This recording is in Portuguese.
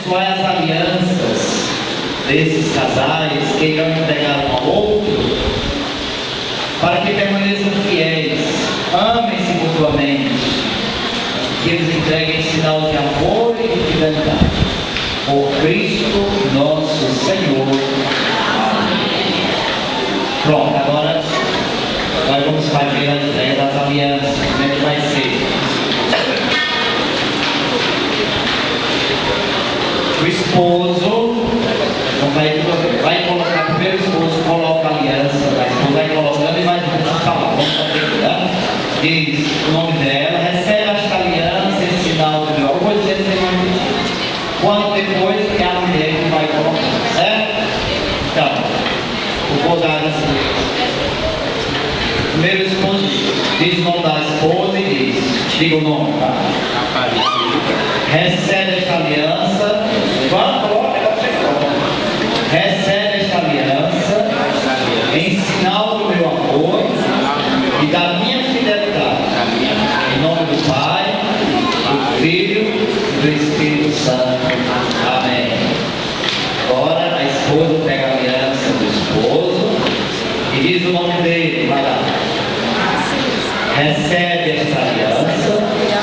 Quais as alianças desses casais que irão entregar um ao outro, para que permaneçam fiéis, amem-se mutuamente, que eles entreguem sinal de amor e de fidelidade. Por Cristo nosso Senhor. Amém. Pronto, agora nós vamos fazer a entrega das alianças. Como é que vai ser? O esposo vai colocar, primeiro o esposo coloca a aliança da esposa, vai colocando e vai falar. Vamos fazer, né? Diz o nome dela, recebe esta aliança, esse sinal de Deus. Eu vou dizer assim, quando depois é a mulher que vai colocar, certo? Então, eu vou dar assim. Primeiro o esposo diz o nome da esposa e diga o nome, tá? Recebe esta aliança. Recebe esta aliança em sinal do meu amor e da minha fidelidade. Em nome do Pai, do Filho e do Espírito Santo. Amém. Agora a esposa pega a aliança do esposo e diz o nome dele. Vai lá. Recebe esta aliança